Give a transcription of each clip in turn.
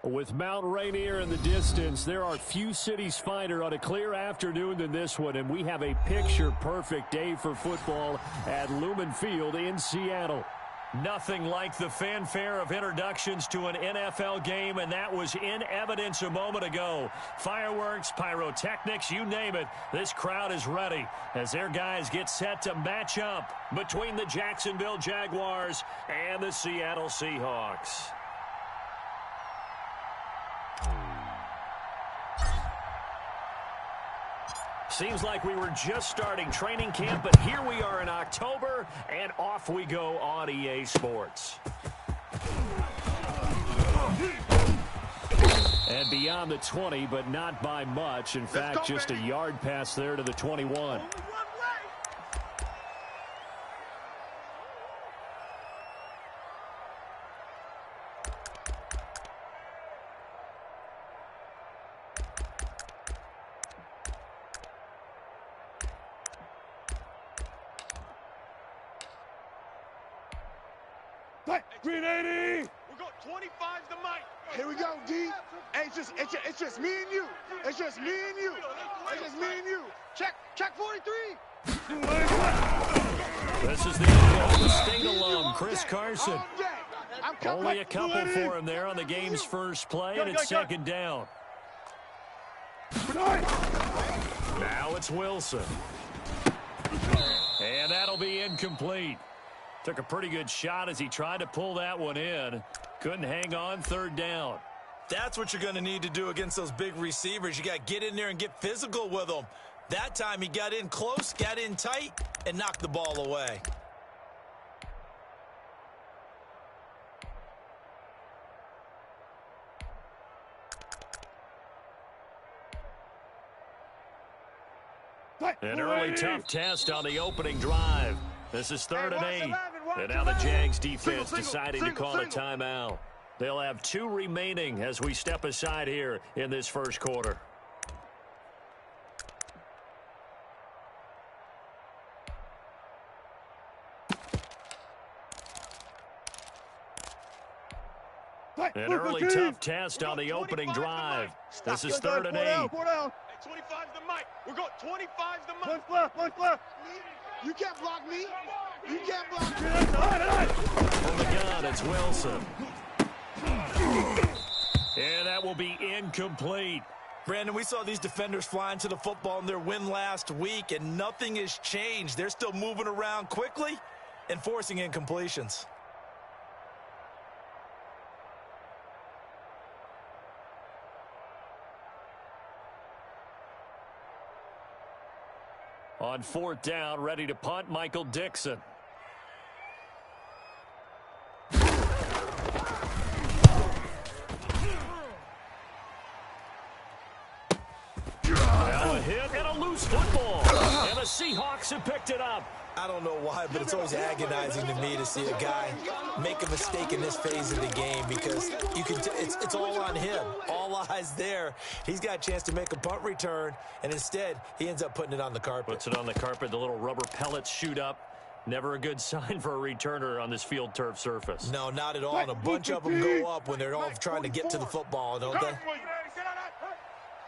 With Mount Rainier in the distance, there are few cities finer on a clear afternoon than this one, and we have a picture-perfect day for football at Lumen Field in Seattle. Nothing like the fanfare of introductions to an NFL game, and that was in evidence a moment ago. Fireworks, pyrotechnics, you name it. This crowd is ready as their guys get set to match up between the Jacksonville Jaguars and the Seattle Seahawks. Seems like we were just starting training camp, but here we are in October, and off we go on EA Sports. And beyond the 20, but not by much. In fact, just a yard pass there to the 21. Green 80! We got 25's the mic. Here we go, D. Hey, it's just me and you. It's just me and you. It's just me and you. Check 43. This is the Oklahoma State alum, Chris Carson. Only a couple for him there on the game's first play, and it's second down. Now it's Wilson. And that'll be incomplete. Took a pretty good shot as he tried to pull that one in. Couldn't hang on, third down. That's what you're going to need to do against those big receivers. You got to get in there and get physical with them. That time he got in close, got in tight, and knocked the ball away. An early tough test on the opening drive. This is 3rd and 8. And now the Jags defense deciding to call a timeout. They'll have 2 remaining as we step aside here in this first quarter. An early tough test on the opening drive. This is 3rd and 8. 25's the mic. We got 25's the mic. Punch left. You can't block me. You can't block me. From the gun, it's Wilson. And that will be incomplete. Brandon, we saw these defenders flying to the football in their win last week, and nothing has changed. They're still moving around quickly and forcing incompletions. On 4th down, ready to punt, Michael Dixon. Now a hit and a loose football. And the Seahawks have picked it up. I don't know why, but it's always agonizing to me to see a guy make a mistake in this phase of the game because it's all on him. All eyes there. He's got a chance to make a punt return, and instead he ends up putting it on the carpet. Puts it on the carpet. The little rubber pellets shoot up. Never a good sign for a returner on this field turf surface. No, not at all. And a bunch of them go up when they're all trying to get to the football, don't they?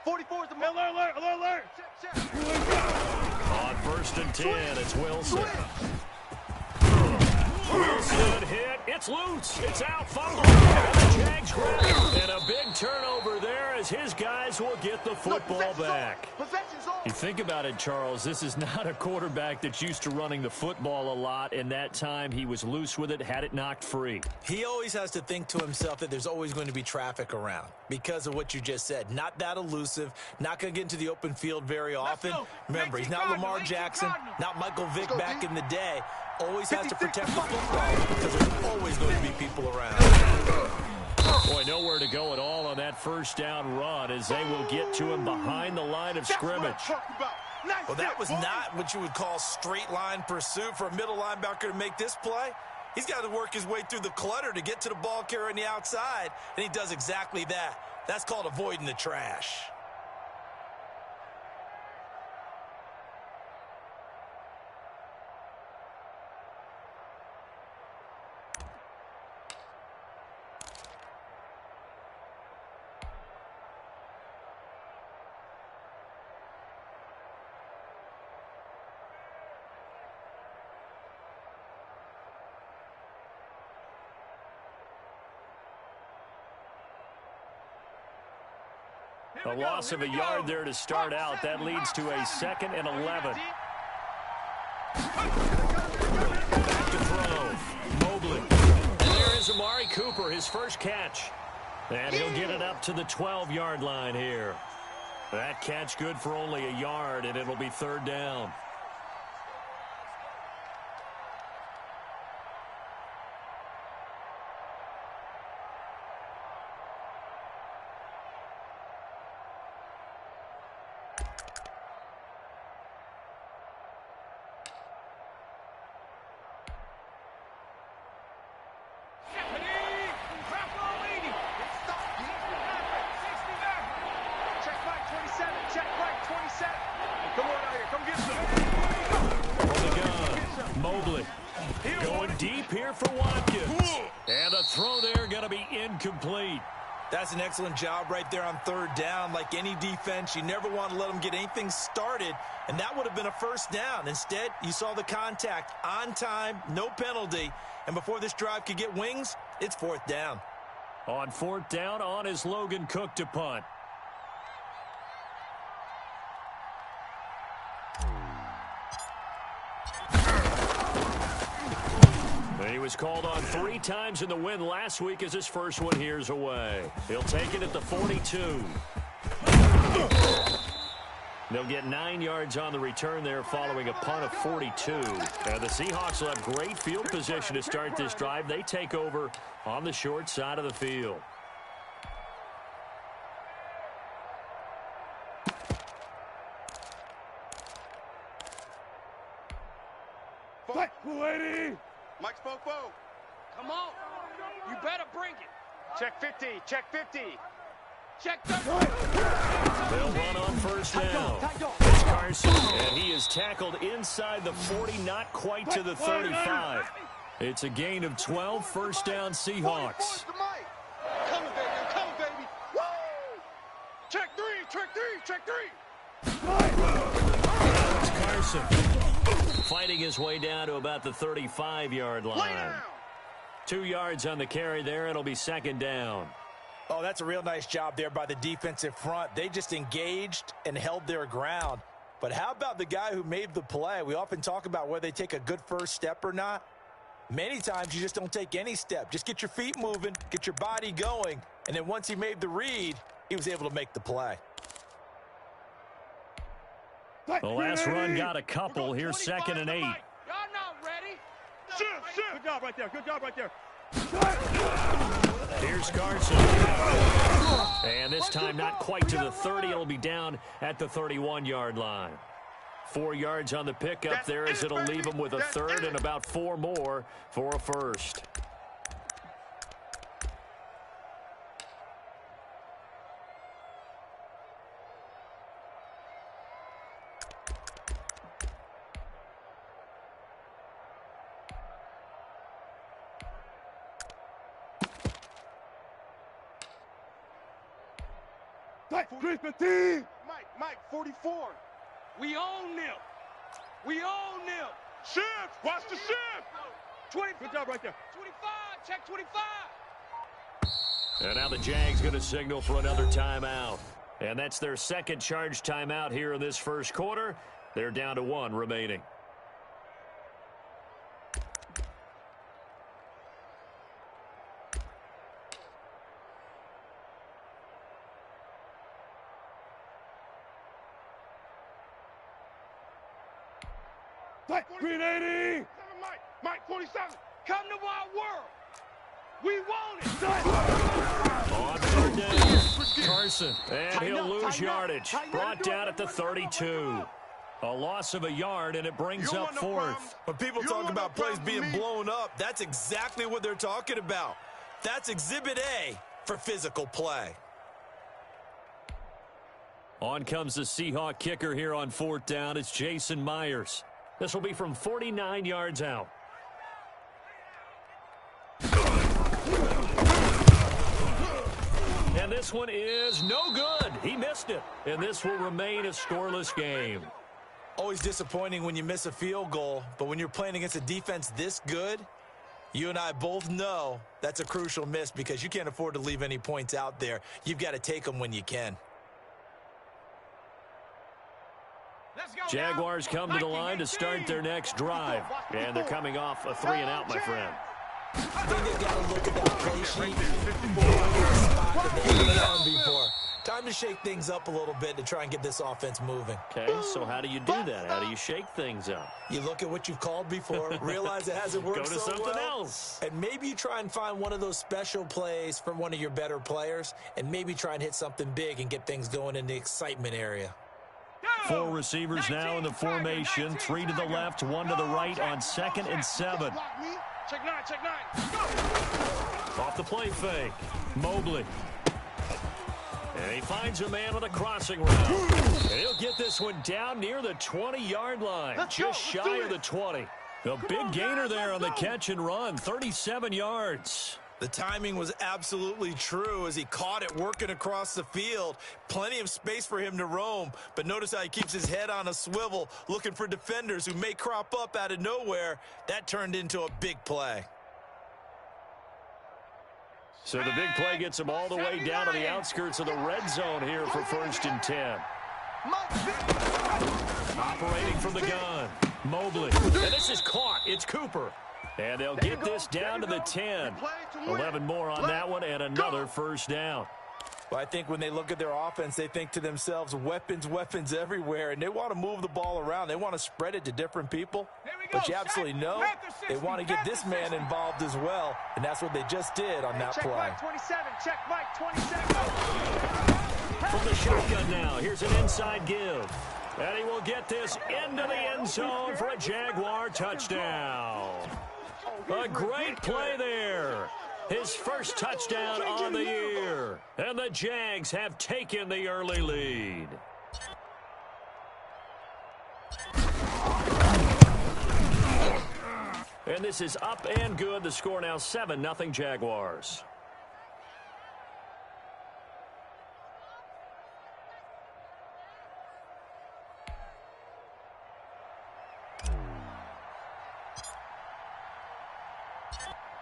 44's the alert. On 1st and 10, it's Wilson. Wilson hit. It's loose. It's out. Fumble. And the Jags grab it. And a big turnover there as his guys will get the football back. You think about it, Charles. This is not a quarterback that's used to running the football a lot, and that time he was loose with it, had it knocked free. He always has to think to himself that there's always going to be traffic around because of what you just said. Not that elusive, not going to get into the open field very often. Remember, he's not Lamar Jackson, not Michael Vick back in the day. Always has to protect the football because there's always going to be people around. Boy, nowhere to go at all on that first down run as they will get to him behind the line of scrimmage. Well, that was not what you would call straight line pursuit for a middle linebacker to make this play. He's got to work his way through the clutter to get to the ball carrier on the outside, and he does exactly that. That's called avoiding the trash. A loss of a yard there to start out. That leads to a 2nd and 11. Back to throw. Mobley. And there is Amari Cooper, his first catch. And he'll get it up to the 12-yard line here. That catch good for only a yard, and it'll be 3rd down. Mobley going deep here for Watkins. And a throw there going to be incomplete. That's an excellent job right there on 3rd down. Like any defense, you never want to let them get anything started, and that would have been a 1st down. Instead, you saw the contact on time, no penalty, and before this drive could get wings, it's 4th down. On 4th down, on is Logan Cook to punt. He was called on 3 times in the win last week as his first one here's away. He'll take it at the 42. They'll get 9 yards on the return there following a punt of 42. And the Seahawks will have great field position to start this drive. They take over on the short side of the field. Fight, lady! Mike Spoke-Bo. Come on. You better bring it. Check 50. Check 50. Check 30. They'll run on 1st down. It's Carson, and he is tackled inside the 40, not quite to the 35. It's a gain of 12, 1st down Seahawks. Come on, baby. Come on, baby. Woo! Check 3. Check 3. Check 3. It's Carson. Fighting his way down to about the 35-yard line. 2 yards on the carry there. It'll be 2nd down. Oh, that's a real nice job there by the defensive front. They just engaged and held their ground. But how about the guy who made the play? We often talk about whether they take a good first step or not. Many times you just don't take any step. Just get your feet moving, get your body going, and then once he made the read, he was able to make the play. The last run got a couple. Here's 2nd and 8. Y'all not ready. Good job right there. Good job right there. Here's Carson. And this time not quite to the 30. It'll be down at the 31-yard line. 4 yards on the pickup there as it'll leave him with a 3rd and about 4 more for a 1st. Mike, 44. We own them. We own them. Shift. Watch the shift. 20. Good job right there. 25. Check 25. And now the Jags going to signal for another timeout. And that's their 2nd charge timeout here in this 1st quarter. They're down to 1 remaining. Green 80. Mike, 47. Come to our world. We want it. On 3rd down, Carson. And he'll lose yardage. Brought down at the 32. A loss of a yard, and it brings up 4th. When people talk about plays being blown up, that's exactly what they're talking about. That's Exhibit A for physical play. On comes the Seahawk kicker here on 4th down. It's Jason Myers. This will be from 49 yards out. And this one is no good. He missed it. And this will remain a scoreless game. Always disappointing when you miss a field goal, but when you're playing against a defense this good, you and I both know that's a crucial miss because you can't afford to leave any points out there. You've got to take them when you can. Jaguars come to the line to start their next drive. And they're coming off a 3-and-out, my friend. I think they've got to look at that play sheet that they've been on before. Time to shake things up a little bit to try and get this offense moving. Okay, so how do you do that? How do you shake things up? You look at what you've called before, realize it hasn't worked Go to so something well, else. and maybe you try and find one of those special plays from one of your better players, and maybe try and hit something big and get things going in the excitement area. 4 receivers now in the formation. 3 to the left, 1 to the right on 2nd and 7. Check 9, check 9. Off the play fake. Mobley. And he finds a man on a crossing route. And he'll get this one down near the 20-yard line. Just shy of the 20. A big gainer there on the catch and run. 37 yards. The timing was absolutely true as he caught it working across the field. Plenty of space for him to roam, but notice how he keeps his head on a swivel, looking for defenders who may crop up out of nowhere. That turned into a big play. So the big play gets him all the way down to the outskirts of the red zone here for 1st and 10. Operating from the gun. Mobley. And this is caught. It's Cooper. And they'll get this down to the 10. 11 more on that one and another first down. Well, I think when they look at their offense, they think to themselves, weapons, weapons everywhere, and they want to move the ball around. They want to spread it to different people. But you absolutely know they want to get this man involved as well, and that's what they just did on that play. Check Mike 27, check Mike 27. From the shotgun now, here's an inside give. And he will get this into the end zone for a Jaguar touchdown. A great play there. His first touchdown on the year. And the Jags have taken the early lead. And this is up and good. The score now 7-0 Jaguars.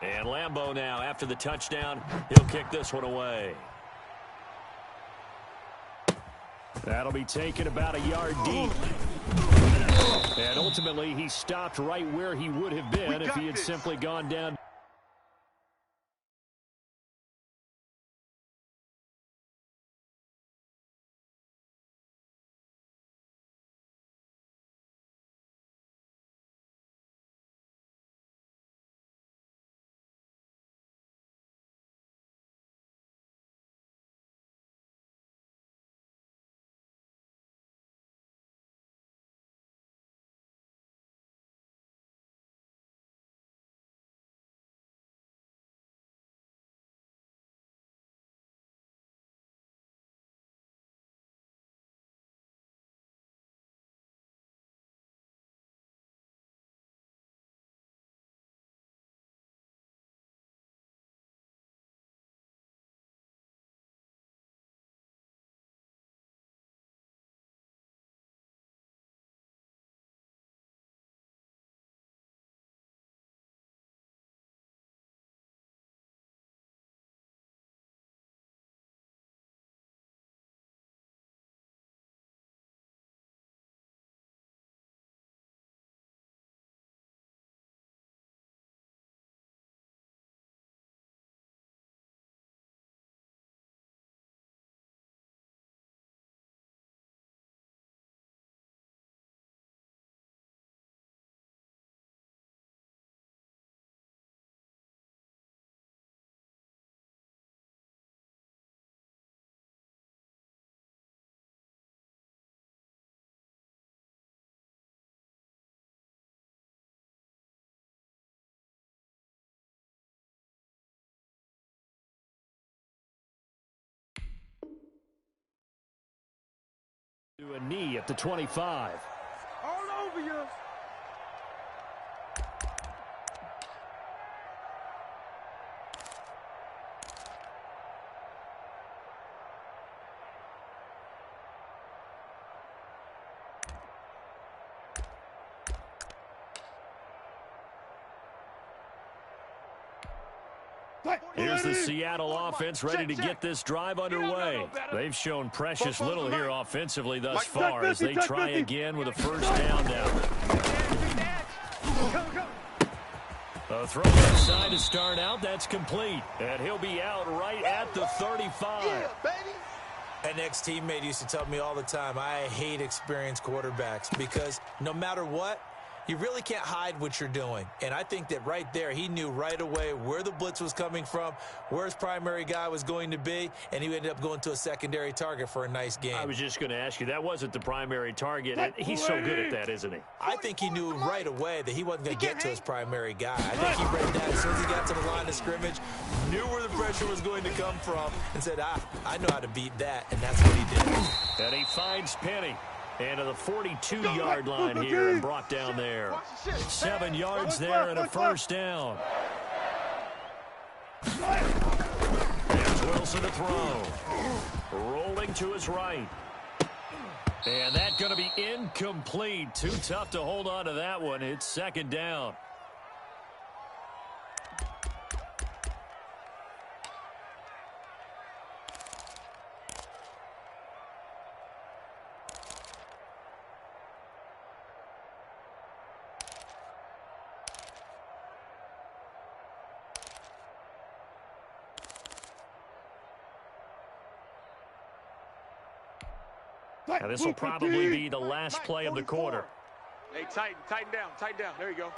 And Lambeau now, after the touchdown, he'll kick this one away. That'll be taken about a yard deep. And ultimately, he stopped right where he would have been if he had simply gone down. To a knee at the 25. All over you. Here's the Seattle offense ready to get this drive underway. They've shown precious little here offensively thus far as they try again with a first down now. A throw inside to start out. That's complete. And he'll be out right at the 35. An ex-teammate used to tell me all the time, I hate experienced quarterbacks because no matter what, you really can't hide what you're doing. And I think that right there, he knew right away where the blitz was coming from, where his primary guy was going to be, and he ended up going to a secondary target for a nice game. I was just going to ask you, that wasn't the primary target. He's so good at that, isn't he? I think he knew right away that he wasn't going to get to his primary guy. I think he read that as soon as he got to the line of scrimmage, knew where the pressure was going to come from, and said, I know how to beat that, and that's what he did. And he finds Penny. And to the 42-yard line here and brought down there. 7 yards there and a first down. There's Wilson to throw. Rolling to his right. And that's going to be incomplete. Too tough to hold on to that one. It's second down. Now, this will probably be the last play of the quarter. Hey, tighten down. There you go.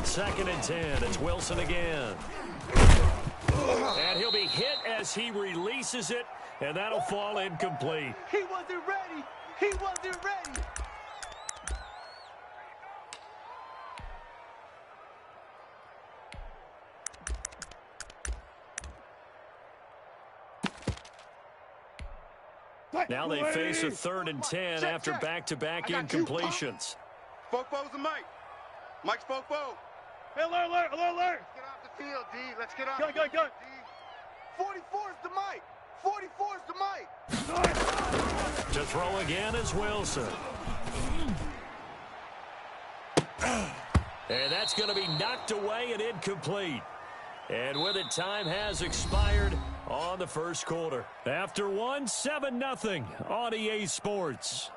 Second and 10. It's Wilson again. And he'll be hit as he releases it, and that'll fall incomplete. He wasn't ready. Now they face a 3rd and 10 after back-to-back incompletions. Fofo's the Mike. Mike's Fofo. Hey, alert. Let's get off the field, D. Let's get off the field, D. 44's the Mike. 44's the Mike. To throw again is Wilson. And that's going to be knocked away and incomplete. And with it, time has expired on the first quarter. After one, 7-0 on EA Sports.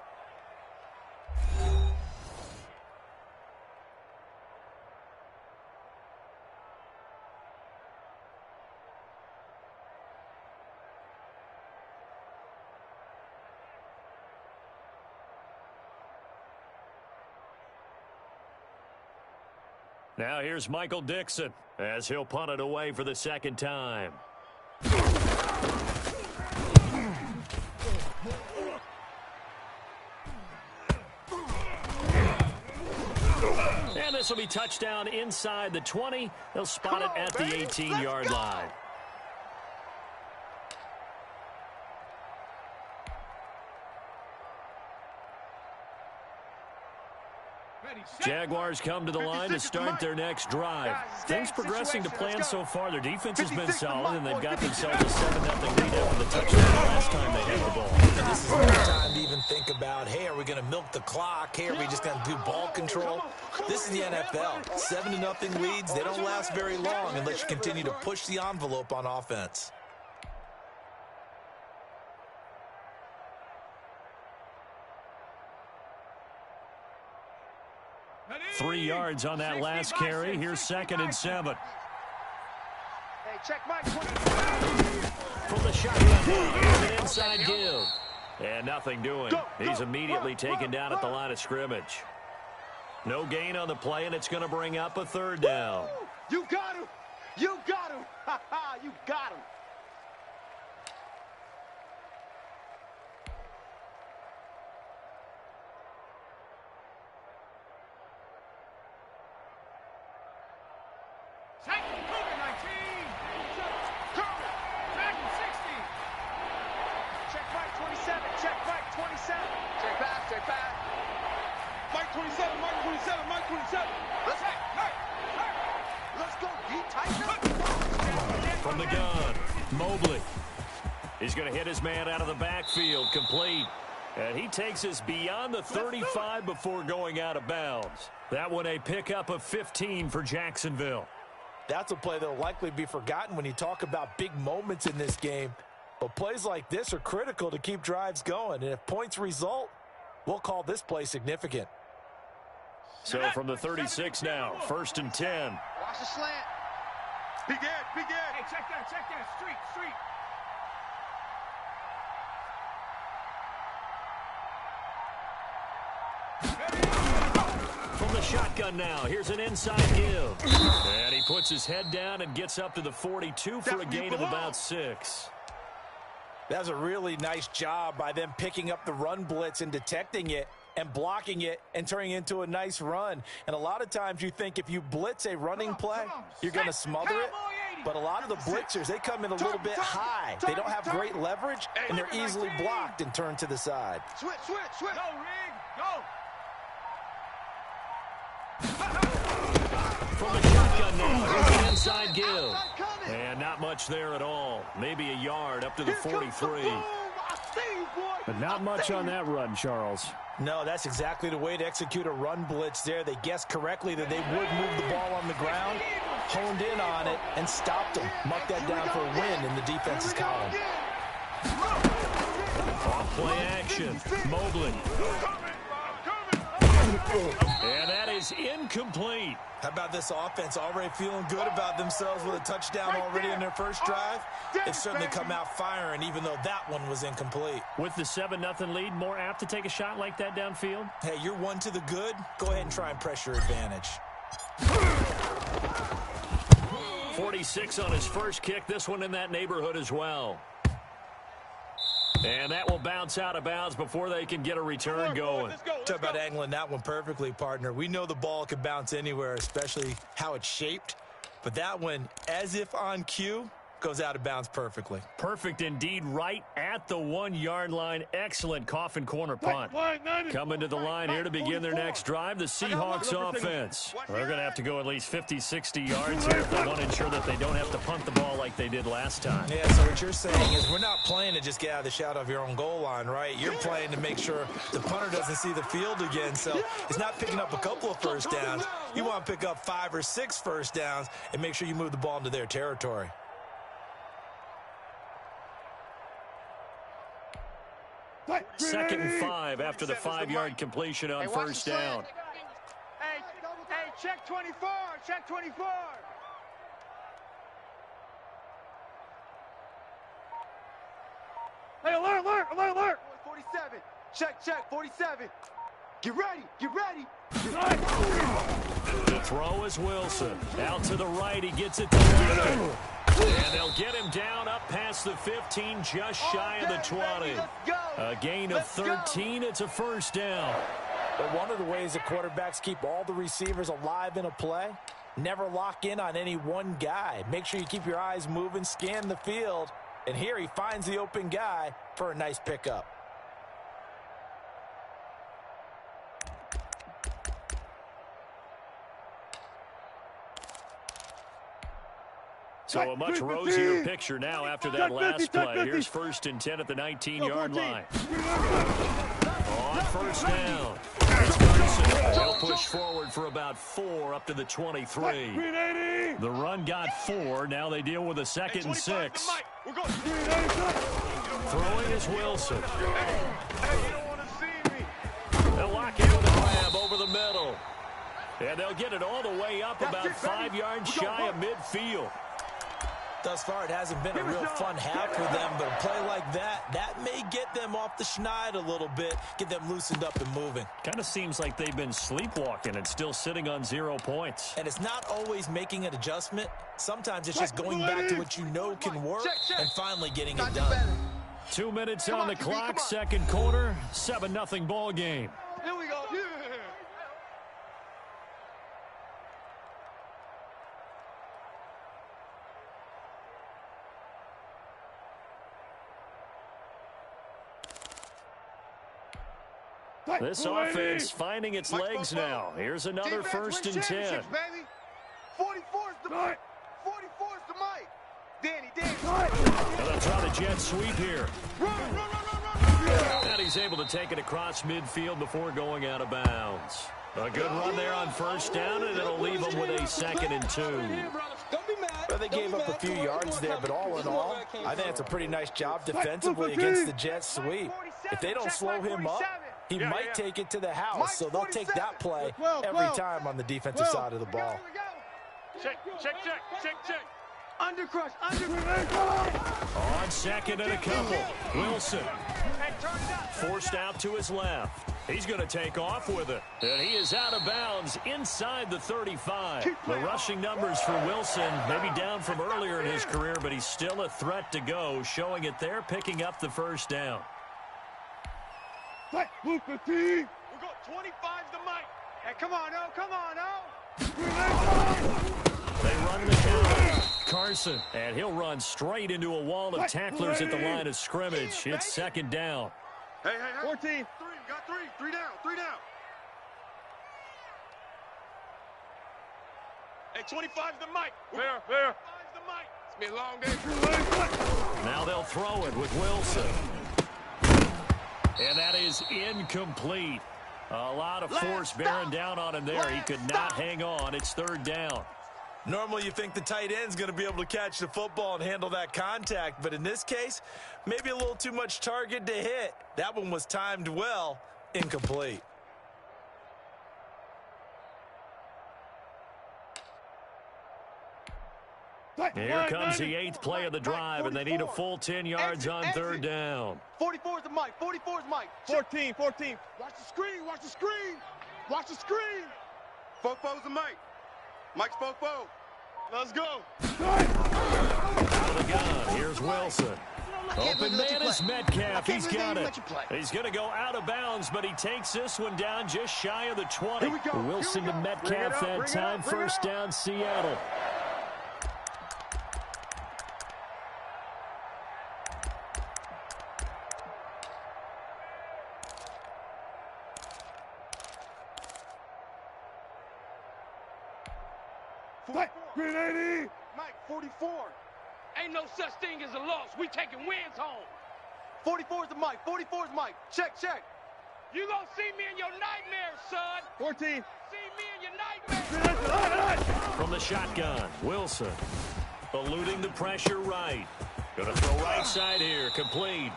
Now here's Michael Dixon as he'll punt it away for the second time. And this will be touchdown inside the 20. They'll spot it at the 18-yard line. Jaguars come to the line to start their next drive. Things progressing to plan so far. Their defense has been solid, and they've got themselves a 7-0 lead after the touchdown last time they had the ball. And this is no time to even think about, hey, are we going to milk the clock? Hey, are we just going to do ball control? This is the NFL. 7-0 leads, they don't last very long unless you continue to push the envelope on offense. Three yards on that last carry. Here's 2nd and 7. Hey, check Mike. From the shotgun, an inside give. And nothing doing. He's immediately taken down at the line of scrimmage. No gain on the play, and it's going to bring up a 3rd down. You got him. You got him. You got him. From the gun, Mobley. He's going to hit his man out of the backfield, complete. And he takes us beyond the 35 before going out of bounds. That one a pickup of 15 for Jacksonville. That's a play that will likely be forgotten when you talk about big moments in this game. But plays like this are critical to keep drives going. And if points result, we'll call this play significant. So from the 36 now, 1st and 10. Watch the slant. Big edge, big edge. Hey, check that. Street. From the shotgun now, here's an inside give. And he puts his head down and gets up to the 42 for a gain of about 6. That's a really nice job by them picking up the run blitz and detecting it and blocking it and turning it into a nice run. And a lot of times you think if you blitz a running play, you're going to smother it. But a lot of the blitzers, they come in a little bit high. They don't have great leverage, and they're easily blocked and turned to the side. Switch. Go, Rig. Go. From the shotgun now, here's an inside give. And not much there at all. Maybe a yard up to the 43. But not much on that run, Charles. No, that's exactly the way to execute a run blitz there. They guessed correctly that they would move the ball on the ground, honed in on it, and stopped them. Mark that down for a win in the defense's column. Off play action. Mobley. And that is incomplete. How about this offense already feeling good about themselves with a touchdown already in their first drive? They've certainly come out firing, even though that one was incomplete. With the 7-0 lead, more apt to take a shot like that downfield? Hey, you're one to the good. Go ahead and try and press your advantage. 46 on his first kick. This one in that neighborhood as well. And that will bounce out of bounds before they can get a return going. Talk about angling that one perfectly, partner. We know the ball can bounce anywhere, especially how it's shaped. But that one, as if on cue, goes out of bounds perfectly. Perfect indeed, right at the 1-yard line. Excellent coffin corner punt. Coming to the line here to begin their next drive, the Seahawks offense. They're going to have to go at least 50, 60 yards here if they want to ensure that they don't have to punt the ball like they did last time. Yeah, so what you're saying is we're not playing to just get out of the shadow of your own goal line, right? You're playing to make sure the punter doesn't see the field again. So it's not picking up a couple of first downs. You want to pick up 5 or 6 first downs and make sure you move the ball into their territory. Second and 5 after the 5-yard completion on first down. Hey, check 24. Check 24. Hey, alert. 47. Check, 47. Get ready. The throw is Wilson. Out to the right, he gets it to Leonard. And they'll get him down up past the 15, just shy of the 20. A gain of 13, it's a first down. But one of the ways that quarterbacks keep all the receivers alive in a play, never lock in on any one guy. Make sure you keep your eyes moving, scan the field. And here he finds the open guy for a nice pickup. So a much rosier picture now after that last play. Here's 1st and 10 at the 19-yard line. On first down, it's Carson. They'll push forward for about 4 up to the 23. The run got 4. Now they deal with a 2nd and 6. Throwing is Wilson. They'll lock in with a grab over the middle. And they'll get it all the way up about 5 yards shy of midfield. Thus far, it hasn't been a real fun half for them, but a play like that may get them off the schneid a little bit, get them loosened up and moving. Kind of seems like they've been sleepwalking and still sitting on 0 points. And it's not always making an adjustment. Sometimes it's just going back to what you know can work and finally getting it done. 2 minutes on the clock, second quarter, 7-0 ball game. Here we go. This offense finding its legs now. Here's another 1st and 10. 44's the Mike. 44's the Mike. Danny. And they'll try the jet sweep here. Run. And he's able to take it across midfield before going out of bounds. A good run there on first down, and it'll leave him with a 2nd and 2. Well, they gave up a few yards there, but all in all, I think it's a pretty nice job defensively against the Jets sweep. If they don't slow him up, he might take it to the house, so they'll take that play every time on the defensive side of the ball. Check. Under crush. On second and a couple, Wilson forced out to his left. He's going to take off with it. And he is out of bounds inside the 35. The rushing numbers for Wilson maybe down from earlier in his career, but he's still a threat to go, showing it there, picking up the first down. Move the team. We got 25 to make. Hey, come on, They run the counter. Carson, and he'll run straight into a wall of tacklers at the line of scrimmage. It's second down. Hey. 14. Three, got three. Three down. Hey, 25's the mic. Fair. 25's the mic. It's been a long day. Now they'll throw it with Wilson. And that is incomplete. A lot of force bearing down on him there. He could not hang on. It's third down. Normally you think the tight end's going to be able to catch the football and handle that contact, but in this case, maybe a little too much target to hit. That one was timed well, incomplete. Here comes the 8th play of the drive, and they need a full 10 yards on third down. 44's the mic. 14. Watch the screen. Fofo's the mic. Mike's Fofo. Let's go. Out of the gun, here's Wilson. Open man is Metcalf. He's got it. He's going to go out of bounds, but he takes this one down just shy of the 20. Wilson to Metcalf that time. First down, Seattle. Grenade! Mike, 44. Ain't no such thing as a loss. We taking wins home. 44's the mic. Check. You gonna see me in your nightmares, son. 14. See me in your nightmares. From the shotgun, Wilson eluding the pressure right. Gonna throw right side here, complete.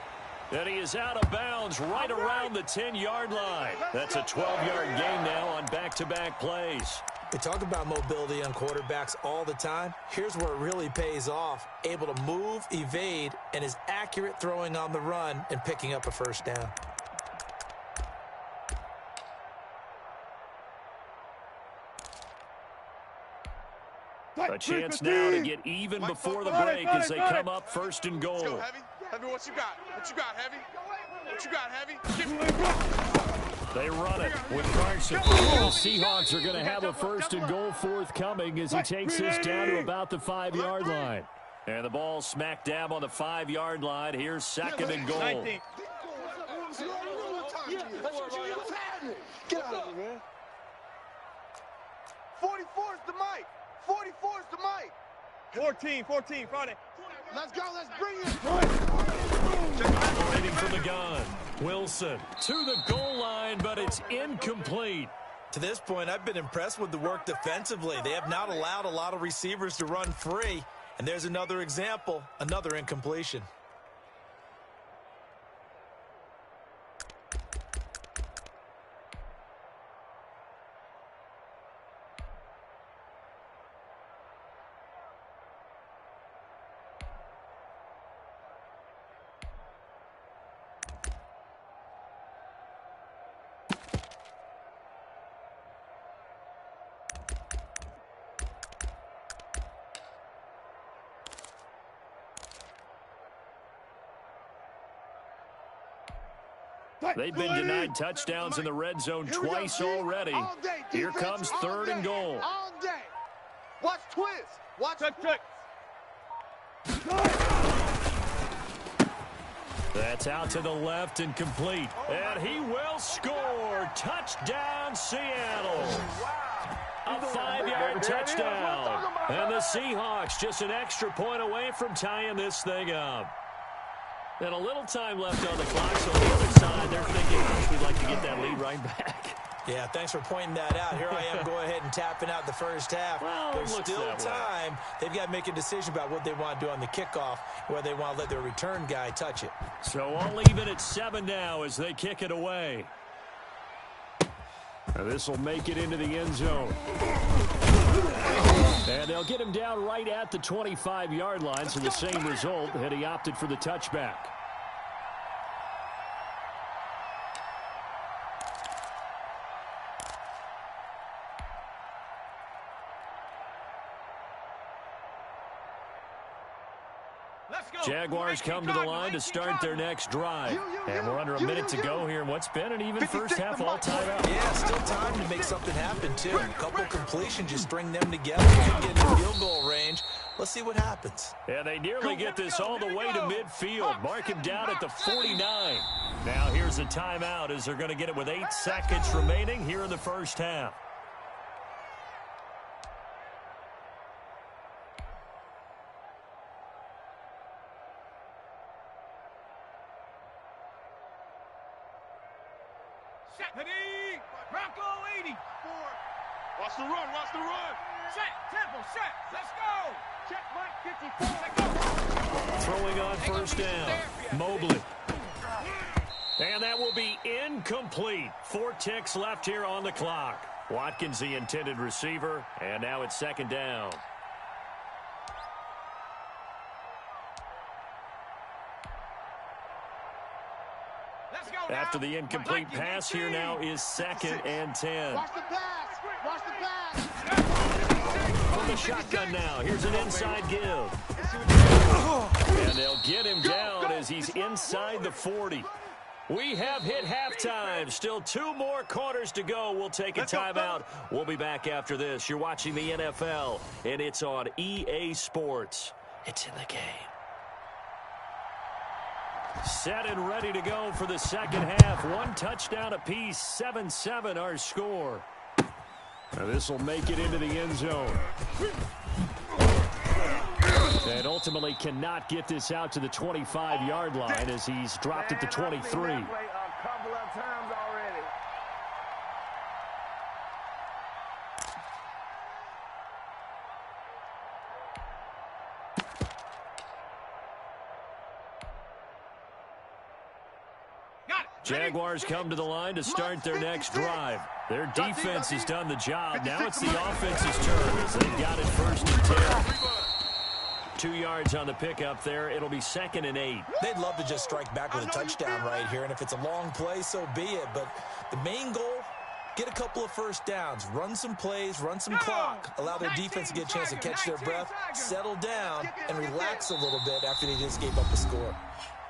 And he is out of bounds right around the 10-yard line. That's a 12-yard gain now on back-to-back plays. We talk about mobility on quarterbacks all the time. Here's where it really pays off. Able to move, evade, and is accurate throwing on the run and picking up a first down. A chance now to get even before the break as they come up first and goal. Let's go, Heavy. Heavy, what you got? Heavy? They run it with Carson. The Seahawks are going to have a first and goal forthcoming as he takes this down to about the 5-yard line. And the ball smack dab on the 5-yard line. Here's second and goal. 19. Get out of here, man. 44's the mic. 14, Friday. Let's go, let's bring it. Waiting for the gun. Wilson to the goal line, but it's incomplete. To this point, I've been impressed with the work defensively. They have not allowed a lot of receivers to run free. And there's another example, another incompletion. They've been denied touchdowns in the red zone twice already. Here comes third and goal. All day. Watch twist. Watch Check. That's out to the left and complete. And he will score. Touchdown, Seattle. A 5-yard touchdown. And the Seahawks just an extra point away from tying this thing up. And a little time left on the clock, so on the other side, they're thinking, we'd like to get that lead right back. Yeah, thanks for pointing that out. Here I am going ahead and tapping out the first half. Well, there's still time. They've got to make a decision about what they want to do on the kickoff, whether they want to let their return guy touch it. So all even at 7 now as they kick it away. This will make it into the end zone. And they'll get him down right at the 25-yard line, so the same result, and he opted for the touchback. Jaguars come to the line to start their next drive. And we're under a minute to go here in what's been an even first half all tied up. Yeah, still time to make something happen, too. A couple completions, just string them together. Get in the field goal range. Let's see what happens. Yeah, they nearly get this all the way to midfield. Mark him down at the 49. Now here's a timeout as they're going to get it with 8 seconds remaining here in the first half. Ready, Bronco 80. Watch the run, watch the run. Set, tempo, set, let's go. Check Mike 54, Throwing on first down, Mobley. And that will be incomplete. 4 ticks left here on the clock. Watkins the intended receiver, and now it's second down. After the incomplete pass, here now is 2nd and 10. Watch the pass. Watch the pass. From the shotgun now, here's an inside give. And they'll get him down as he's inside the 40. We have hit halftime. Still 2 more quarters to go. We'll take a timeout. We'll be back after this. You're watching the NFL, and it's on EA Sports. It's in the game. Set and ready to go for the second half. 1 touchdown apiece, 7-7 our score. Now this will make it into the end zone. And ultimately cannot get this out to the 25-yard line as he's dropped at the 23. Jaguars come to the line to start their next drive. Their defense has done the job. Now it's the offense's turn as they've got it 1st and 10. 2 yards on the pickup there. It'll be 2nd and 8. They'd love to just strike back with a touchdown right here, and if it's a long play, so be it. But the main goal, get a couple of first downs, run some plays, run some clock, allow their defense to get a chance to catch their breath, settle down, and relax a little bit after they just gave up a score.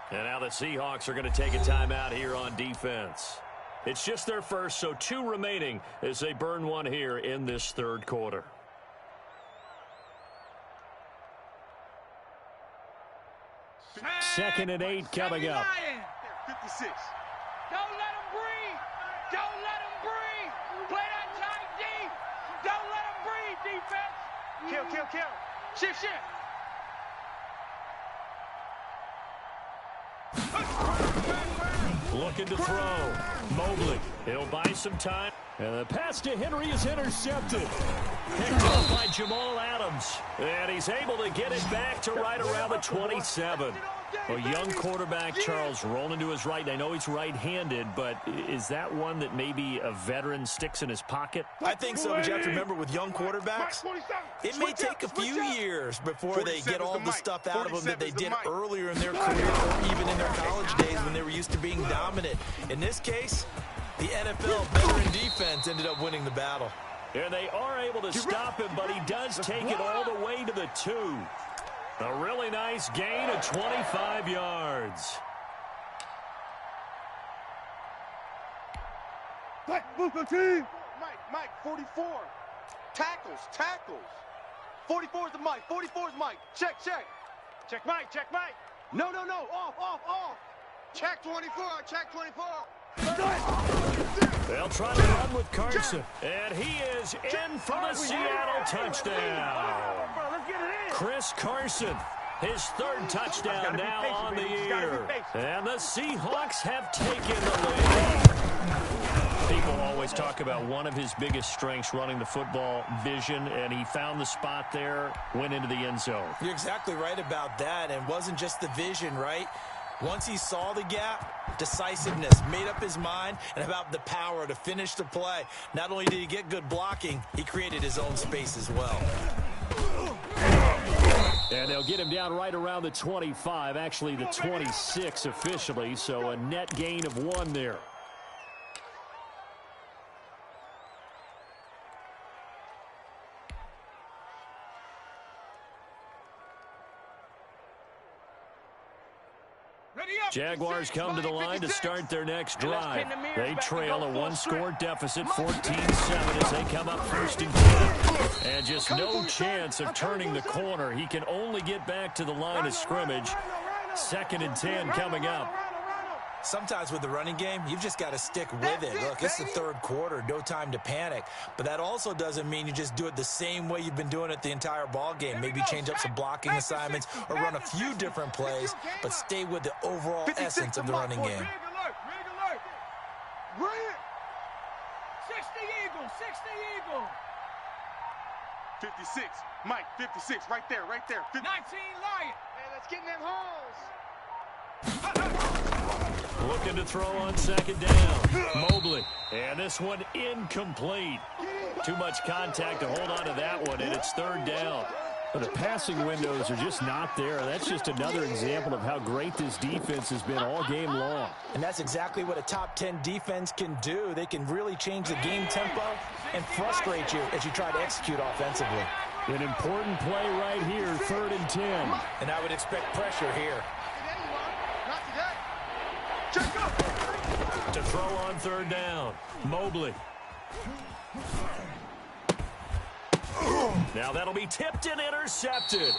And now the Seahawks are going to take a timeout here on defense. It's just their first, so 2 remaining as they burn 1 here in this 3rd quarter. Second and 8 coming up. 56. Don't let him breathe. Don't let him breathe. Play that tight deep. Don't let him breathe, defense. Kill. Shift. Looking to throw. Mobley. He'll buy some time. And the pass to Henry is intercepted. Picked off by Jamal Adams. And he's able to get it back to right around the 27. A young quarterback, Charles, rolling to his right. I know he's right-handed, but is that one that maybe a veteran sticks in his pocket? I think so, but you have to remember with young quarterbacks, it may take a few years before they get all the stuff out of them that they did earlier in their career or even in their college days when they were used to being dominant. In this case, the NFL veteran defense ended up winning the battle. And they are able to stop him, but he does take it all the way to the 2. A really nice gain of 25 yards. Mike, 44. Tackles. 44 is the Mike. 44 is Mike. Check. Check Mike. No. Off. Check 24. They'll try to run with Carson. And he is in for the Seattle touchdown. Chris Carson, his 3rd touchdown now on the year. And the Seahawks have taken the lead. People always talk about one of his biggest strengths running the football, vision, and he found the spot there, went into the end zone. You're exactly right about that, and it wasn't just the vision, right? Once he saw the gap, decisiveness, made up his mind, and about the power to finish the play. Not only did he get good blocking, he created his own space as well. And they'll get him down right around the 25, actually the 26 officially, so a net gain of 1 there. Jaguars come to the line to start their next drive. They trail a 1-score deficit, 14-7, as they come up 1st and 10. And just no chance of turning the corner. He can only get back to the line of scrimmage. 2nd and 10 coming up. Sometimes with the running game, you've just got to stick with it. Look, it's the 3rd quarter, no time to panic. But that also doesn't mean you just do it the same way you've been doing it the entire ball game. Maybe change up some blocking assignments or run a few different plays, but stay with the overall essence of the running game. 60 Eagle, 60 Eagle. 56, Mike, 56, right there, right there. 19 Lion. Hey, let's get in them holes. Looking to throw on 2nd down. Mobley. And this one incomplete. Too much contact to hold on to that one, and it's 3rd down. But the passing windows are just not there. That's just another example of how great this defense has been all game long. And that's exactly what a top 10 defense can do. They can really change the game tempo and frustrate you as you try to execute offensively. An important play right here, 3rd and 10. And I would expect pressure here. To throw on 3rd down, Mobley. Now that'll be tipped and intercepted.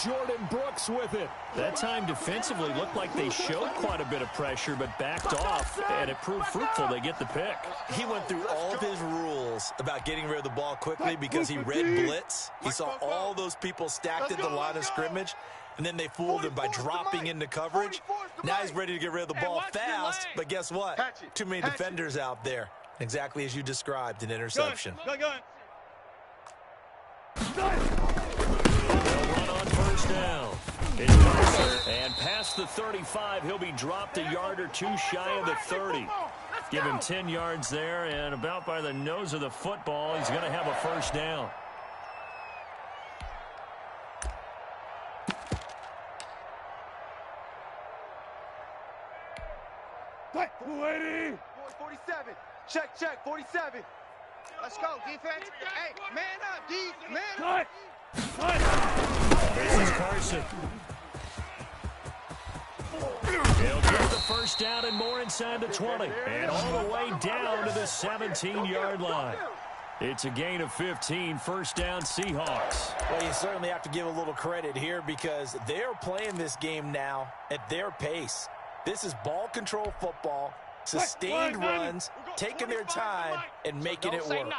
Jordan Brooks with it. That time defensively looked like they showed quite a bit of pressure but backed off, and it proved fruitful. They get the pick. He went through all of his rules about getting rid of the ball quickly because he read blitz. He saw all those people stacked at the line of scrimmage, and then they fooled him by dropping into coverage. Now he's ready to get rid of the ball fast, but guess what? Too many defenders out there. Exactly as you described, an interception. They'll run on 1st down. It's Carson, and past the 35, he'll be dropped a yard or 2 shy of the 30. Give him 10 yards there, and about by the nose of the football, he's going to have a 1st down. Lady. 47. Check, 47. Let's go, defense. Hey, man up, D. Man up. This is Carson. He'll get the 1st down and more inside the 20. And all the way down to the 17-yard line. It's a gain of 15, 1st down Seahawks. Well, you certainly have to give a little credit here because they're playing this game now at their pace. This is ball control football, sustained runs, taking their time, and making it work.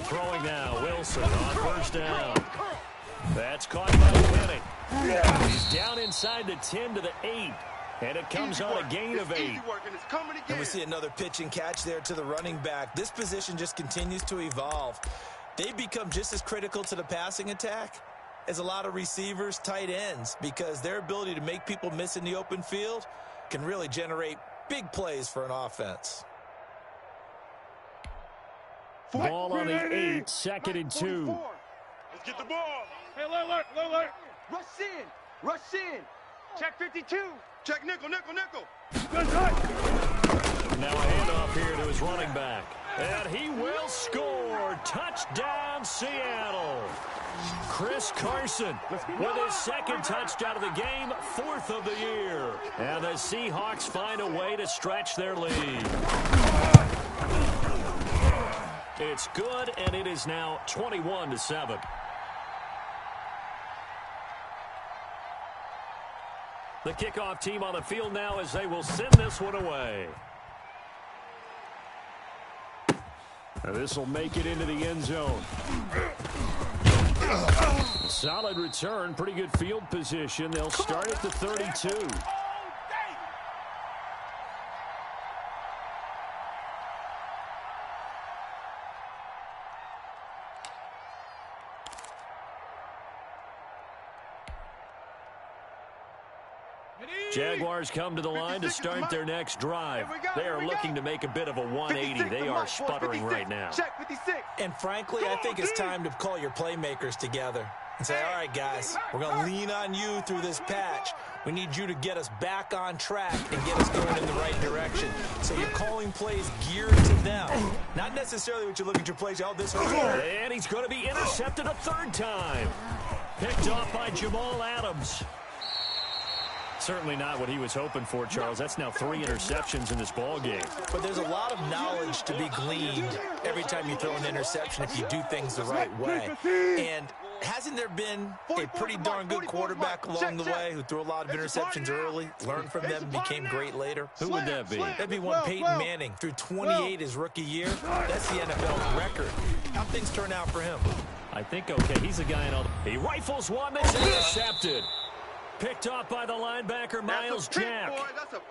Throwing now, Wilson on 1st down. That's caught by Penny. He's down inside the 10 to the 8, and it comes on a gain of 8. And we see another pitch and catch there to the running back. This position just continues to evolve. They become just as critical to the passing attack as a lot of receivers, tight ends, because their ability to make people miss in the open field can really generate big plays for an offense. Ball on the 8, 2nd and 2. Let's get the ball. Hey, alert. Rush in. Check 52. Check nickel. Now a handoff here to his running back. And he will score. Touchdown, Seattle. Chris Carson with his 2nd touchdown of the game, 4th of the year. And the Seahawks find a way to stretch their lead. It's good, and it is now 21-7. The kickoff team on the field now as they will send this one away. This will make it into the end zone. Solid return, pretty good field position. They'll start at the 32. Jaguars come to the line to start their next drive. They are looking to make a bit of a 180. They are sputtering right now. And frankly, I think it's time to call your playmakers together and say, all right, guys, we're going to lean on you through this patch. We need you to get us back on track and get us going in the right direction. So you're calling plays geared to them. Not necessarily what you look at your plays, oh, this hurts. And he's going to be intercepted a third time. Picked off by Jamal Adams. Certainly not what he was hoping for, Charles. That's now 3 interceptions in this ball game. But there's a lot of knowledge to be gleaned every time you throw an interception if you do things the right way. And hasn't there been a pretty darn good quarterback along the way who threw a lot of interceptions early, learned from them, and became great later? Who would that be? That'd be one Peyton Manning. Threw 28 his rookie year. That's the NFL's record. How'd things turn out for him? I think okay. He's a guy in all. He rifles one that's intercepted. Picked off by the linebacker, Miles Jack.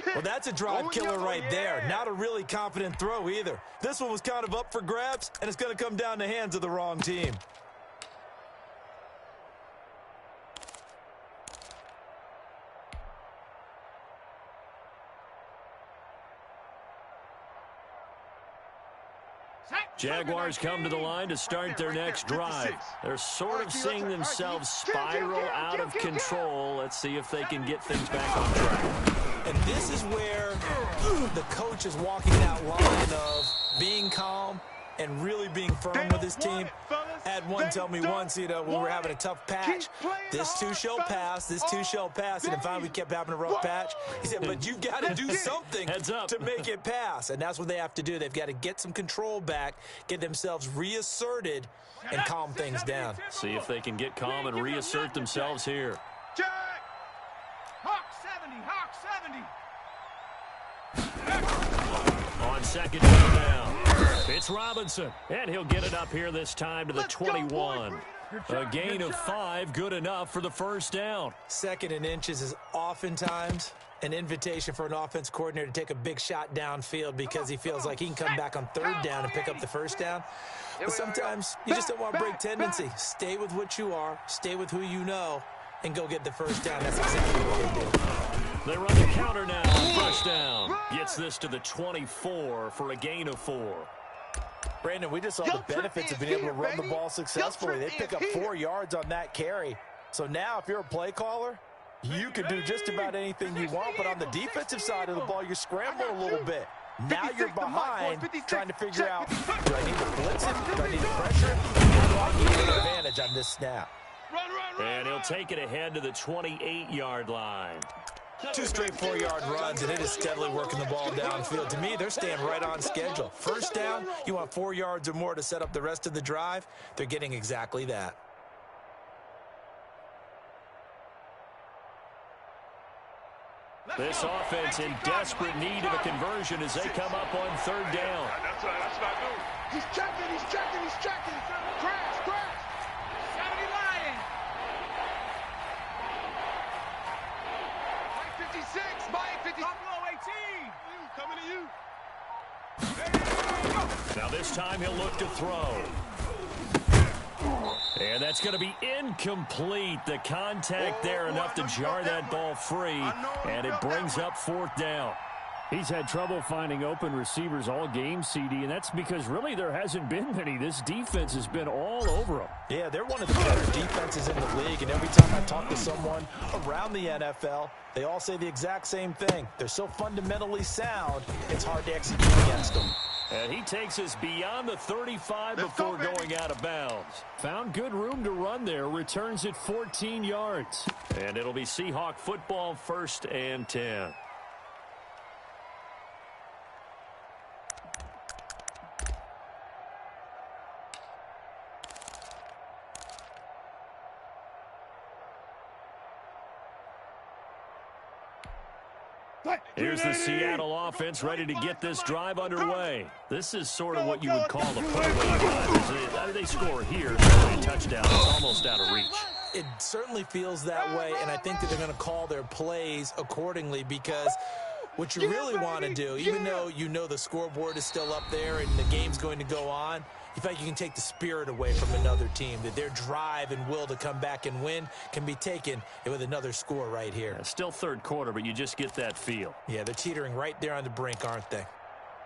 Well, that's a drive killer right there. Not a really confident throw either. This one was kind of up for grabs, and it's going to come down the hands of the wrong team. Jaguars come to the line to start their next drive. They're sort of seeing themselves spiral out of control. Let's see if they can get things back on track. And this is where the coach is walking that line of being calm and really being firm with his team. Had one tell me once, you know, when we were having a tough patch, this too shall pass, this too shall pass. And then finally we kept having a rough patch. He said, but you've got to do something to make it pass. And that's what they have to do. They've got to get some control back, get themselves reasserted, and calm things down. See if they can get calm and reassert themselves here. Hawk 70, Hawk 70. On second down. It's Robinson, and he'll get it up here this time to the 21. A gain of 5, good enough for the first down. 2nd and inches is oftentimes an invitation for an offense coordinator to take a big shot downfield because he feels like he can come back on 3rd down and pick up the first down. But sometimes you just don't want to break tendency. Stay with what you are, stay with who you know, and go get the first down. That's exactly what they do. They run the counter now. First down. Gets this to the 24 for a gain of 4. Brandon, we just saw the benefits of being able to run the ball successfully. They pick up 4 yards on that carry. So now if you're a play caller, you can do just about anything you want. But on the defensive side of the ball, you're scrambling a little bit. Now you're behind trying to figure out, do I need to blitz it? Do I need to pressure it? How do I get an advantage on this snap? And he'll take it ahead to the 28-yard line. 2 straight 4-yard runs, and it is steadily working the ball downfield. To me, they're staying right on schedule. First down, you want 4 yards or more to set up the rest of the drive. They're getting exactly that. This offense in desperate need of a conversion as they come up on 3rd down. That's not good. He's checking. Crash. 70 Lions. 56, Mike 50. Buffalo 18. Coming to you. Now this time he'll look to throw. And that's going to be incomplete. The contact there enough to jar that ball free, and it brings up 4th down. He's had trouble finding open receivers all game, CD, and that's because really there hasn't been many. This defense has been all over them. Yeah, they're one of the better defenses in the league, and every time I talk to someone around the NFL, they all say the exact same thing. They're so fundamentally sound, it's hard to execute against them. And he takes us beyond the 35 before going out of bounds. Found good room to run there. Returns it 14 yards. And it'll be Seahawk football, 1st and 10. Here's the Seattle offense ready to get this drive underway. This is sort of what you would call a put-away drive. They score here, a touchdown. It's almost out of reach. It certainly feels that way, and I think that they're going to call their plays accordingly because What you really want to do, even though you know the scoreboard is still up there and the game's going to go on, you feel like you can take the spirit away from another team, that their drive and will to come back and win can be taken with another score right here. Yeah, still third quarter, but you just get that feel. Yeah, they're teetering right there on the brink, aren't they?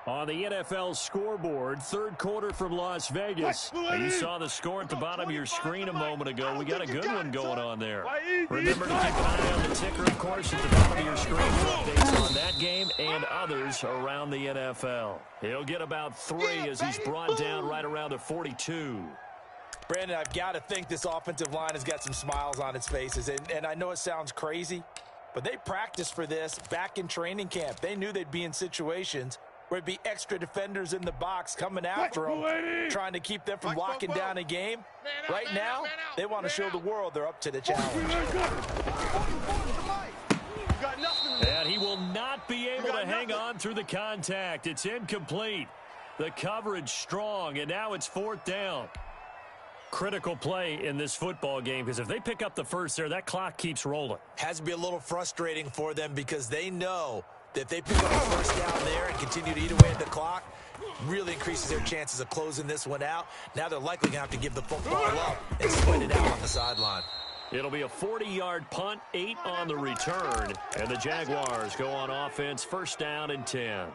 On the NFL scoreboard, third quarter from Las Vegas. You saw the score at the bottom of your screen a moment ago. We got a good one going on there. Remember to keep an eye on the ticker, of course, at the bottom of your screen for updates on that game and others around the NFL. He'll get about 3 as he's brought down right around the 42. Brandon, I've got to think this offensive line has got some smiles on its faces. And I know it sounds crazy, but they practiced for this back in training camp. They knew they'd be in situations where there'd be extra defenders in the box coming after them, trying to keep them from locking down a game. Right now, they want to show the world they're up to the challenge. And he will not be able to hang on through the contact. It's incomplete. The coverage strong, and now it's 4th down. Critical play in this football game, because if they pick up the first there, that clock keeps rolling. Has to be a little frustrating for them because they know that if they pick up the first down there and continue to eat away at the clock, really increases their chances of closing this one out. Now they're likely going to have to give the football up and sweat it out on the sideline. It'll be a 40-yard punt, 8 on the return, and the Jaguars go on offense, 1st down and 10.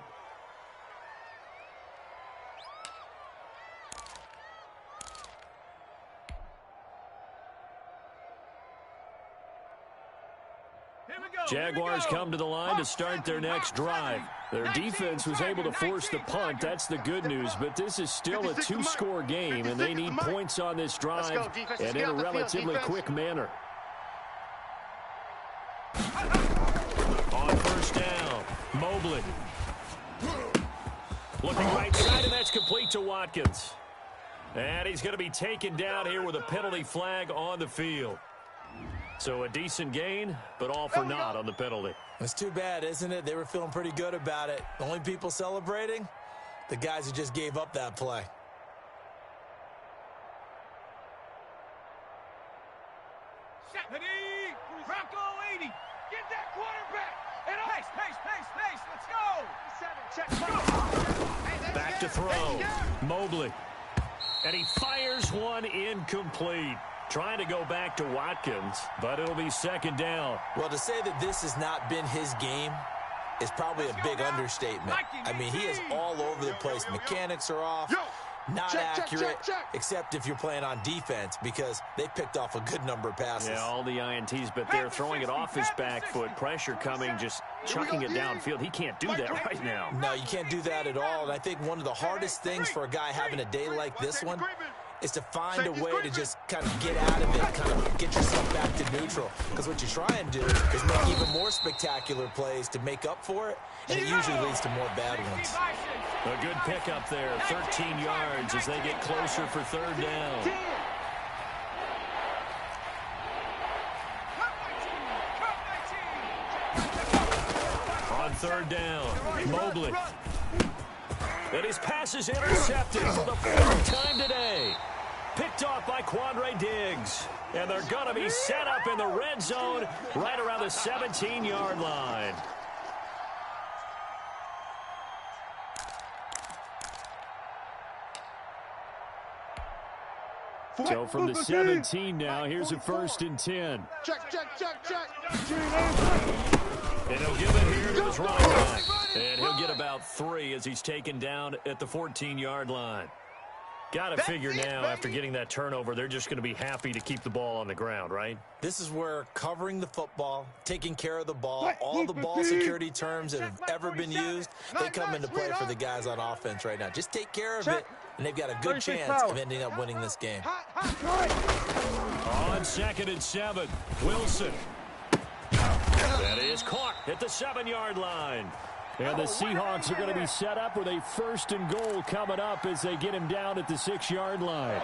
Jaguars come to the line to start their next drive. Their defense was able to force the punt. That's the good news, but this is still a 2-score game, and they need points on this drive and in a relatively quick manner. On 1st down, Mobley. Looking right side, and that's complete to Watkins. And he's going to be taken down here with a penalty flag on the field. So a decent gain, but all for naught on the penalty. It's too bad, isn't it? They were feeling pretty good about it. The only people celebrating, the guys who just gave up that play. Bronco 80. Get that quarterback. And pace. Let's go. Back to throw. Mobley. And he fires one incomplete. Trying to go back to Watkins, but it'll be 2nd down. Well, to say that this has not been his game is probably a big understatement. I mean, he is all over the place. Mechanics are off, not accurate, except if you're playing on defense, because they picked off a good number of passes. Yeah, all the INTs, but they're throwing it off his back foot. Pressure coming, just chucking it downfield. He can't do that right now. No, you can't do that at all. And I think one of the hardest things for a guy having a day like this one is to find a way to just kind of get out of it, kind of get yourself back to neutral. Because what you try and do is make even more spectacular plays to make up for it, and it usually leads to more bad ones. A good pickup there, 13 yards as they get closer for 3rd down. On 3rd down, Mobley. And his pass is intercepted for the 4th time today. Picked off by Quandre Diggs. And they're going to be set up in the red zone right around the 17-yard line. So from the 17 now, here's a 1st and 10. Check. And he'll give it here to his running back. And he'll get about 3 as he's taken down at the 14-yard line. Got to figure now, after getting that turnover, they're just going to be happy to keep the ball on the ground, right? This is where covering the football, taking care of the ball, all the ball security terms that have ever been used, they come into play for the guys on offense right now. Just take care of it, and they've got a good chance of ending up winning this game. On 2nd and 7, Wilson. That is caught at the 7-yard line. And the Seahawks are going to be set up with a 1st and goal coming up as they get him down at the 6-yard line.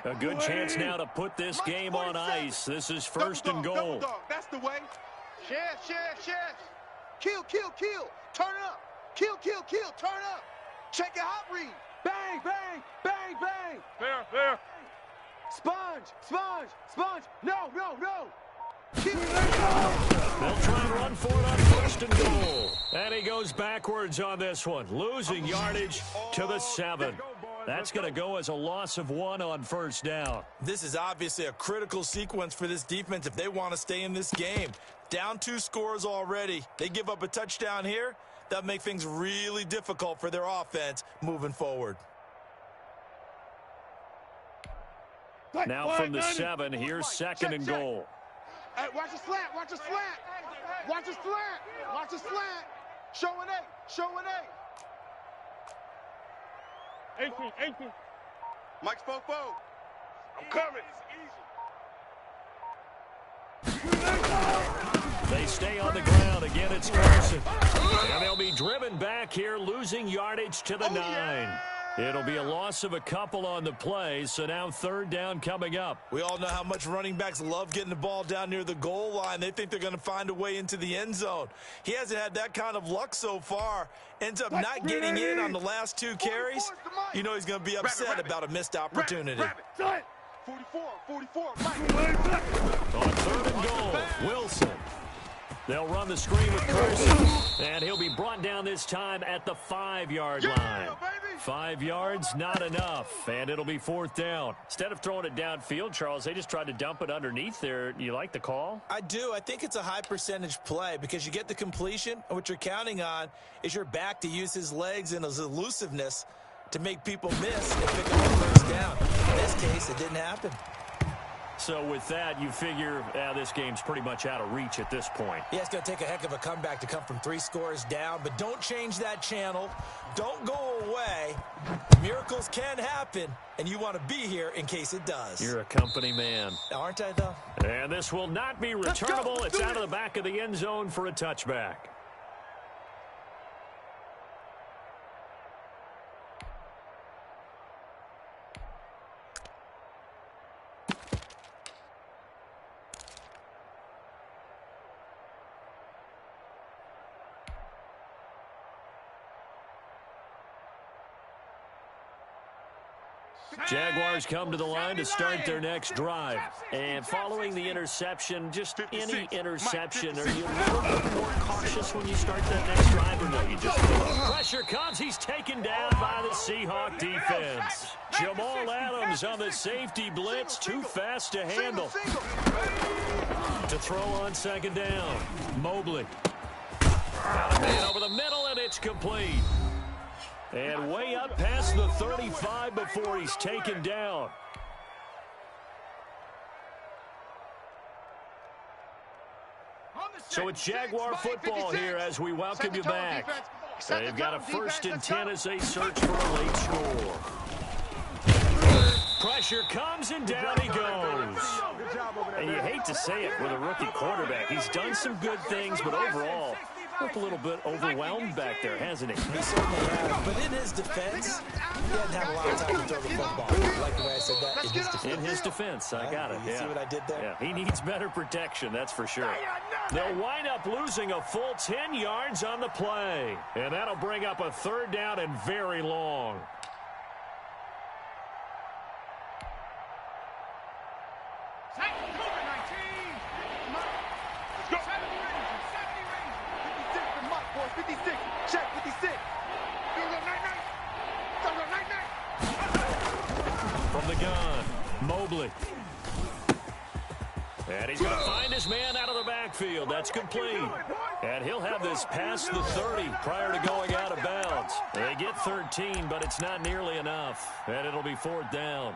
A good chance now to put this game on ice. This is 1st and goal. That's the way. Share. Kill. Turn up. Kill. Turn up. Check your hot read. Bang. Fair. Sponge. No. They'll try and run for it on 1st and goal. And he goes backwards on this one, losing yardage to the 7. That's going to go as a loss of 1 on 1st down. This is obviously a critical sequence for this defense if they want to stay in this game. Down 2 scores already. They give up a touchdown here. That'll make things really difficult for their offense moving forward. Now from the 7, here's 2nd and goal. Hey, watch the slant. Show an 8. 18. Mike's fofo. I'm coming. They stay on the ground. Again, it's Carson. And they'll be driven back here, losing yardage to the 9. Yeah. It'll be a loss of a couple on the play, so now 3rd down coming up. We all know how much running backs love getting the ball down near the goal line. They think they're going to find a way into the end zone. He hasn't had that kind of luck so far. Ends up not getting in on the last 2 carries. You know he's going to be upset about a missed opportunity. 44. On 3rd and goal, Wilson. They'll run the screen with Carson, and he'll be brought down this time at the 5-yard line. 5 yards, not enough, and it'll be 4th down. Instead of throwing it downfield, Charles, they just tried to dump it underneath there. You like the call? I do. I think it's a high-percentage play because you get the completion, and what you're counting on is your back to use his legs and his elusiveness to make people miss and pick up the 1st down. In this case, it didn't happen. So with that, you figure this game's pretty much out of reach at this point. Yeah, it's going to take a heck of a comeback to come from 3 scores down, but don't change that channel. Don't go away. Miracles can happen, and you want to be here in case it does. You're a company man. Aren't I, though? And this will not be returnable. It's out of the back of the end zone for a touchback. Jaguars come to the line to start their next drive. And following the interception, just any interception, are you a little bit more cautious when you start that next drive, or no? You just pressure comes. He's taken down by the Seahawk defense. Jamal Adams on the safety blitz, too fast to handle. To throw on 2nd down, Mobley. Got a man over the middle, and it's complete. And way up past the 35 before he's taken down. So it's Jaguar football here as we welcome you back. They've got a 1st and 10 as they search for a late score. Pressure comes, and down he goes. And you hate to say it with a rookie quarterback. He's done some good things, but overall, looked a little bit overwhelmed back there, hasn't he? He certainly has. But in his defense, he hadn't had a lot of time to throw the football. You like the way I said that? In his defense. In his defense, I got it. You see what I did there? Yeah, he needs better protection, that's for sure. They'll wind up losing a full 10 yards on the play. And that'll bring up a 3rd down and very long. From the gun, Mobley. And he's going to find his man out of the backfield. That's complete. And he'll have this past the 30 prior to going out of bounds. They get 13, but it's not nearly enough. And it'll be 4th down.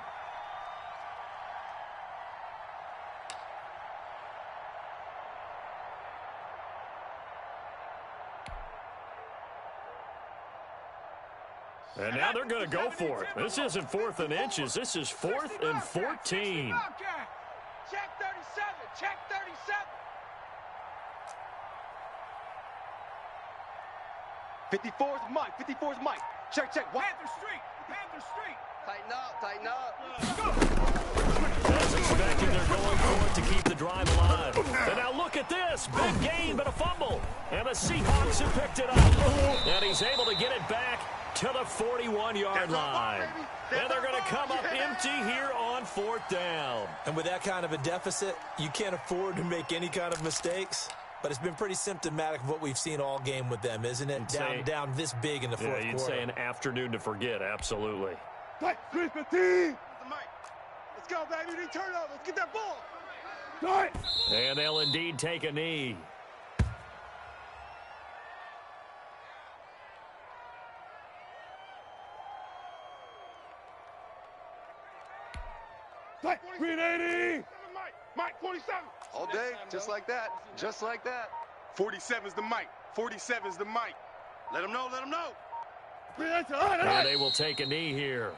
And now they're going to go for it. This isn't 4th and inches. This is 4th and 14. Check 37. Check 37. 54's Mike. 54's Mike. Check. Panther Street. Tighten up. As expected, they're going for it to keep the drive alive. And now look at this. Big gain, but a fumble. And the Seahawks have picked it up. And he's able to get it back to the 41-yard line. And they're going to come up empty here on 4th down. And with that kind of a deficit, you can't afford to make any kind of mistakes. But it's been pretty symptomatic of what we've seen all game with them, isn't it? Down this big in the fourth quarter. You'd say an afternoon to forget, absolutely. Let's go, baby. They turn over. Let's get that ball. And they'll indeed take a knee. Green 80. Mike, 47. All day, just like that. Just like that. 47's the Mike. 47's the Mike. Let him know, let him know. And they will take a knee here.